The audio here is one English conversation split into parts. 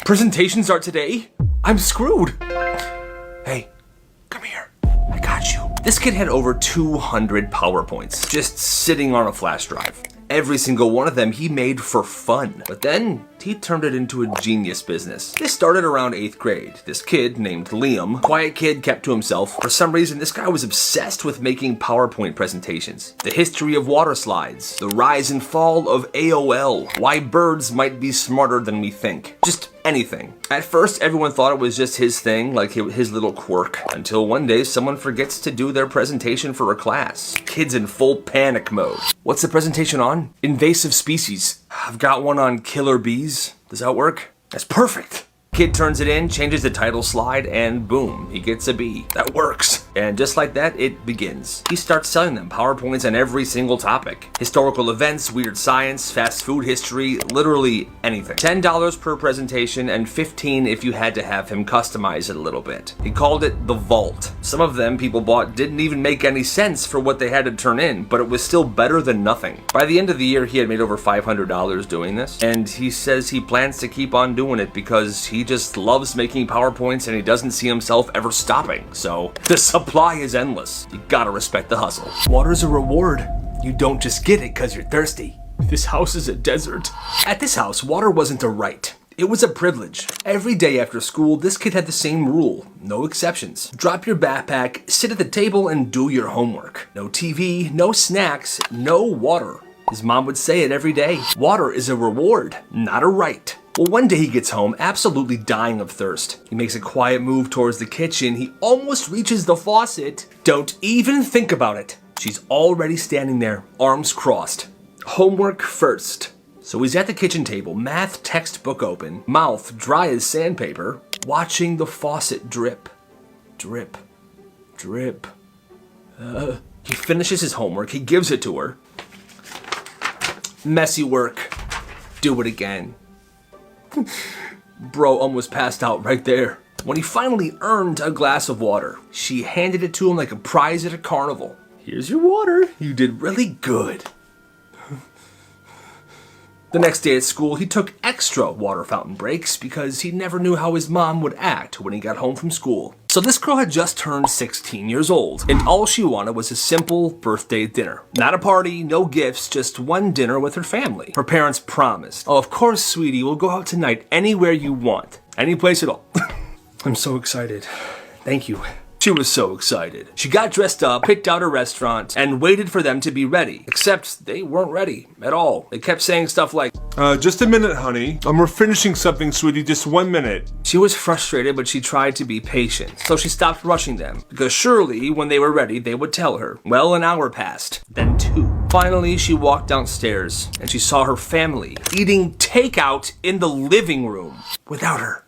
Presentations are today? I'm screwed. Hey, come here. I got you. This kid had over 200 PowerPoints just sitting on a flash drive. Every single one of them he made for fun. But then he turned it into a genius business. This started around 8th grade. This kid named Liam, quiet kid, kept to himself. For some reason, this guy was obsessed with making PowerPoint presentations. The history of water slides, the rise and fall of AOL, why birds might be smarter than we think. Just anything. At first, everyone thought it was just his thing, like his little quirk, until one day someone forgets to do their presentation for a class. Kids in full panic mode. What's the presentation on? Invasive species. I've got one on killer bees. Does that work? That's perfect. Kid turns it in, changes the title slide, and boom, he gets a B. That works. And just like that, it begins. He starts selling them PowerPoints on every single topic. Historical events, weird science, fast food history, literally anything. $10 per presentation and $15 if you had to have him customize it a little bit. He called it the Vault. Some of them people bought didn't even make any sense for what they had to turn in, but it was still better than nothing. By the end of the year, he had made over $500 doing this, and he says he plans to keep on doing it because he just loves making PowerPoints and he doesn't see himself ever stopping. So the supply is endless. You gotta respect the hustle. Water's a reward. You don't just get it because you're thirsty. This house is a desert. At this house, water wasn't a right. It was a privilege. Every day after school, this kid had the same rule. No exceptions. Drop your backpack, sit at the table, and do your homework. No TV, no snacks, no water. His mom would say it every day. Water is a reward, not a right. Well, one day he gets home absolutely dying of thirst. He makes a quiet move towards the kitchen. He almost reaches the faucet. Don't even think about it. She's already standing there, arms crossed. Homework first. So he's at the kitchen table, math textbook open, mouth dry as sandpaper, watching the faucet drip. Drip. Drip. He finishes his homework. He gives it to her. Messy work. Do it again. Bro almost passed out right there. When he finally earned a glass of water, she handed it to him like a prize at a carnival. Here's your water. You did really good. The next day at school, he took extra water fountain breaks because he never knew how his mom would act when he got home from school. So this girl had just turned 16 years old, and all she wanted was a simple birthday dinner. Not a party, no gifts, just one dinner with her family. Her parents promised, "Oh, of course, sweetie, we'll go out tonight anywhere you want. Any place at all." I'm so excited. Thank you. She was so excited. She got dressed up, picked out a restaurant, and waited for them to be ready. Except they weren't ready at all. They kept saying stuff like, just a minute, honey. We're finishing something, sweetie, just 1 minute. She was frustrated, but she tried to be patient. So she stopped rushing them, because surely when they were ready, they would tell her. Well, an hour passed, then 2. Finally, she walked downstairs, and she saw her family eating takeout in the living room without her.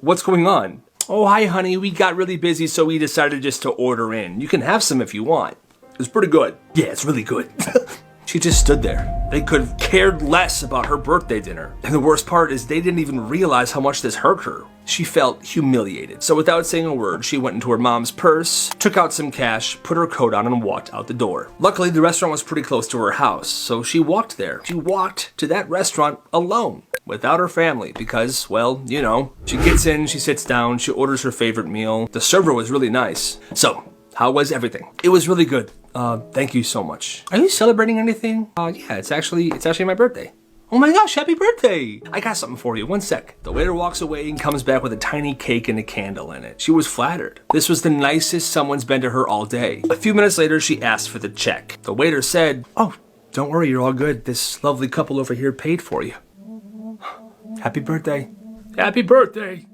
What's going on? "Oh, hi, honey. We got really busy, so we decided just to order in. You can have some if you want." It was pretty good. Yeah, it's really good. She just stood there. They could have cared less about her birthday dinner. And the worst part is they didn't even realize how much this hurt her. She felt humiliated. So without saying a word, she went into her mom's purse, took out some cash, put her coat on, and walked out the door. Luckily, the restaurant was pretty close to her house, so she walked there. She walked to that restaurant alone, without her family, because, well, you know. She gets in, she sits down, she orders her favorite meal. The server was really nice. "So, how was everything?" "It was really good. Thank you so much." "Are you celebrating anything?" Yeah, it's actually my birthday." "Oh my gosh, happy birthday! I got something for you, 1 sec. The waiter walks away and comes back with a tiny cake and a candle in it. She was flattered. This was the nicest someone's been to her all day. A few minutes later, she asked for the check. The waiter said, "Oh, don't worry, you're all good. This lovely couple over here paid for you." "Happy birthday." "Happy birthday."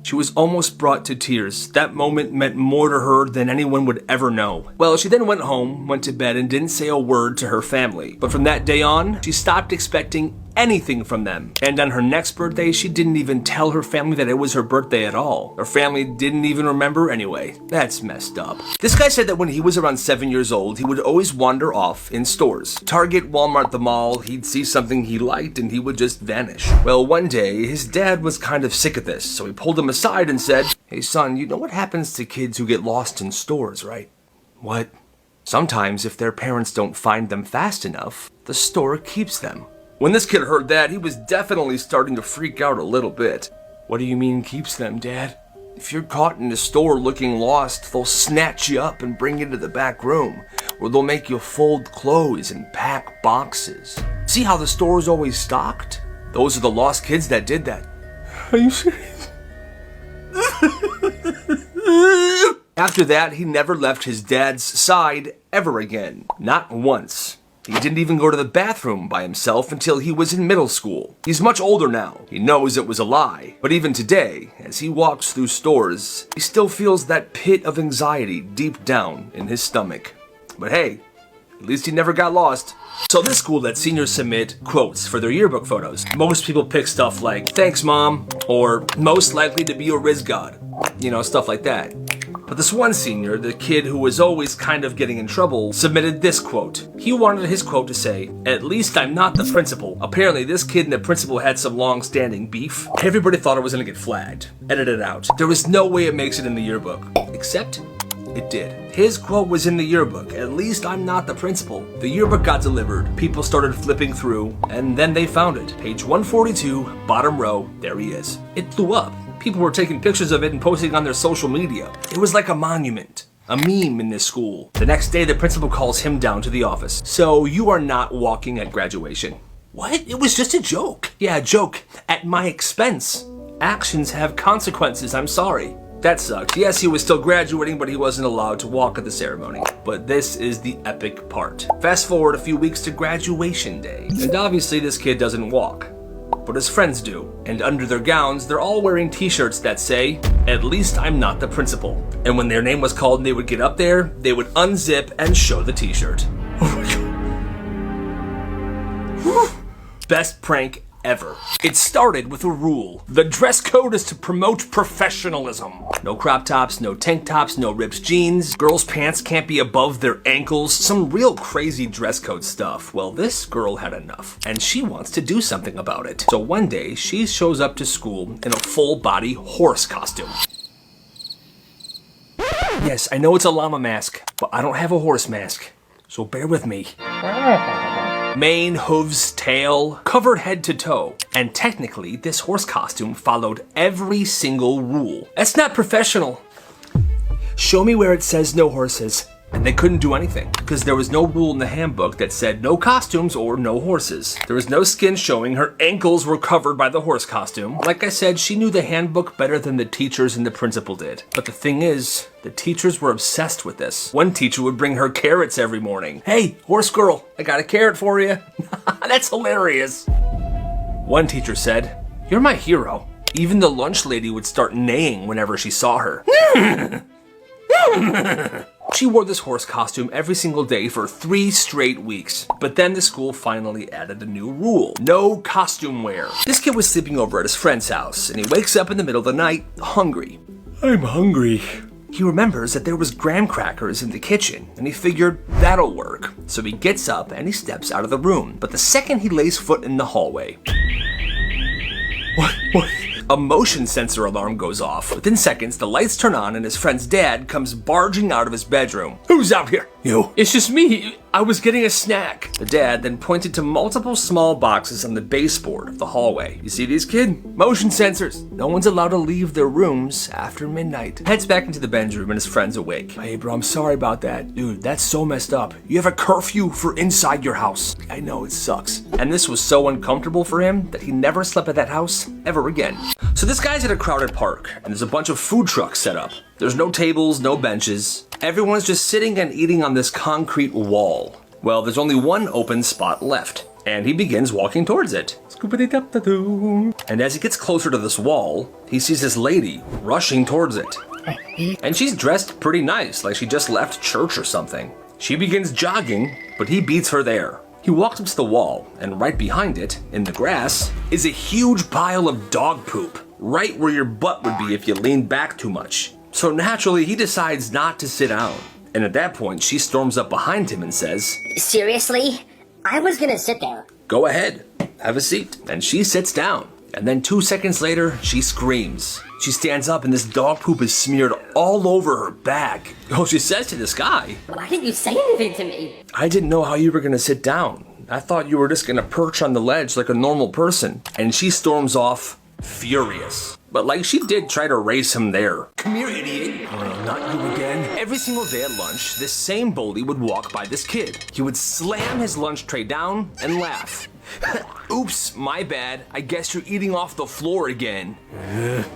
She was almost brought to tears. That moment meant more to her than anyone would ever know. Well, she then went home, went to bed, and didn't say a word to her family. But from that day on, she stopped expecting anything from them. And on her next birthday, she didn't even tell her family that it was her birthday at all. Her family didn't even remember anyway. That's messed up. This guy said that when he was around 7 years old, he would always wander off in stores. Target, Walmart, the mall, he'd see something he liked and he would just vanish. Well, one day, his dad was kind of sick of this, so he pulled him aside and said, "Hey son, you know what happens to kids who get lost in stores, right?" "What?" "Sometimes if their parents don't find them fast enough, the store keeps them." When this kid heard that, he was definitely starting to freak out a little bit. What do you mean keeps them, Dad? If you're caught in the store looking lost, they'll snatch you up and bring you to the back room, where they'll make you fold clothes and pack boxes. See how the store's always stocked? Those are the lost kids that did that. Are you serious? After that, he never left his dad's side ever again. Not once. He didn't even go to the bathroom by himself until he was in middle school. He's much older now. He knows it was a lie. But even today, as he walks through stores, he still feels that pit of anxiety deep down in his stomach. But hey, at least he never got lost. So this school lets seniors submit quotes for their yearbook photos. Most people pick stuff like, "Thanks, Mom," or "most likely to be a Riz God." You know, stuff like that. But this one senior, the kid who was always kind of getting in trouble, submitted this quote. He wanted his quote to say, "At least I'm not the principal." Apparently, this kid and the principal had some long-standing beef. Everybody thought it was gonna get flagged. Edited out. There was no way it makes it in the yearbook. Except, it did. His quote was in the yearbook. "At least I'm not the principal." The yearbook got delivered. People started flipping through, and then they found it. Page 142, bottom row, there he is. It blew up. People were taking pictures of it and posting on their social media. It was like a monument, a meme in this school. The next day, the principal calls him down to the office. "So you are not walking at graduation." "What? It was just a joke." "Yeah, a joke. At my expense. Actions have consequences, I'm sorry." That sucked. Yes, he was still graduating, but he wasn't allowed to walk at the ceremony. But this is the epic part. Fast forward a few weeks to graduation day. And obviously this kid doesn't walk. But his friends do. And under their gowns, they're all wearing t-shirts that say, "At least I'm not the principal." And when their name was called and they would get up there, they would unzip and show the t-shirt. Oh my God. Best prank ever. It started with a rule. The dress code is to promote professionalism. No crop tops, no tank tops, no ripped jeans. Girls' pants can't be above their ankles. Some real crazy dress code stuff. Well, this girl had enough, and she wants to do something about it. So one day, she shows up to school in a full-body horse costume. Yes, I know it's a llama mask, but I don't have a horse mask, so bear with me. Mane, hooves, tail, covered head to toe. And technically, this horse costume followed every single rule. That's not professional. Show me where it says no horses. And they couldn't do anything, because there was no rule in the handbook that said no costumes or no horses. There was no skin showing, her ankles were covered by the horse costume. Like I said, she knew the handbook better than the teachers and the principal did. But the thing is, the teachers were obsessed with this. One teacher would bring her carrots every morning. "Hey, horse girl, I got a carrot for you." That's hilarious. One teacher said, "You're my hero." Even the lunch lady would start neighing whenever she saw her. She wore this horse costume every single day for 3 straight weeks. But then the school finally added a new rule. No costume wear. This kid was sleeping over at his friend's house, and he wakes up in the middle of the night, hungry. I'm hungry. He remembers that there was graham crackers in the kitchen, and he figured that'll work. So he gets up and he steps out of the room. But the second he lays foot in the hallway, What? a motion sensor alarm goes off. Within seconds, the lights turn on and his friend's dad comes barging out of his bedroom. "Who's out here?" You. "It's just me. I was getting a snack." The dad then pointed to multiple small boxes on the baseboard of the hallway. "You see these, kid? Motion sensors. No one's allowed to leave their rooms after midnight." Heads back into the bedroom and his friend's awake. "Hey bro, I'm sorry about that. Dude, that's so messed up. You have a curfew for inside your house." "I know, it sucks." And this was so uncomfortable for him that he never slept at that house ever again. So this guy's at a crowded park, and there's a bunch of food trucks set up. There's no tables, no benches. Everyone's just sitting and eating on this concrete wall. Well, there's only one open spot left, and he begins walking towards it. And as he gets closer to this wall, he sees this lady rushing towards it. And she's dressed pretty nice, like she just left church or something. She begins jogging, but he beats her there. He walks up to the wall, and right behind it, in the grass, is a huge pile of dog poop, right where your butt would be if you leaned back too much. So naturally, he decides not to sit down. And at that point, she storms up behind him and says, "Seriously? I was gonna sit there." "Go ahead, have a seat." And she sits down. And then 2 seconds later, she screams. She stands up and this dog poop is smeared all over her back. Oh, she says to this guy, Why didn't you say anything to me? "I didn't know how you were gonna sit down. I thought you were just gonna perch on the ledge like a normal person. And she storms off, furious. But like she did try to race him there. Come here, idiot. Not you again. Every single day at lunch, this same bully would walk by this kid. He would slam his lunch tray down and laugh. Oops, my bad. I guess you're eating off the floor again.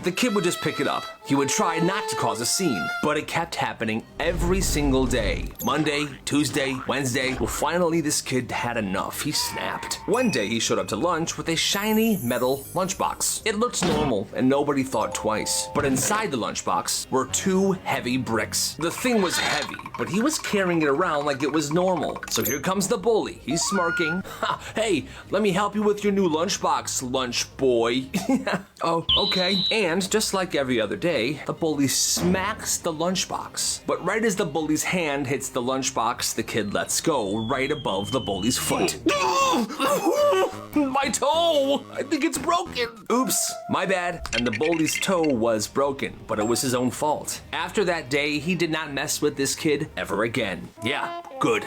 The kid would just pick it up. He would try not to cause a scene, but it kept happening every single day. Monday, Tuesday, Wednesday. Well, finally this kid had enough. He snapped. One day he showed up to lunch with a shiny metal lunchbox. It looked normal and nobody thought twice. But inside the lunchbox were 2 heavy bricks. The thing was heavy, but he was carrying it around like it was normal. So here comes the bully. He's smirking. Ha, hey, let me help you with your new lunchbox, lunch boy. Oh, okay. And just like every other day, the bully smacks the lunchbox. But right as the bully's hand hits the lunchbox, the kid lets go right above the bully's foot. My toe! I think it's broken. Oops, my bad. And the bully's toe was broken, but it was his own fault. After that day, he did not mess with this kid ever again. Yeah, good.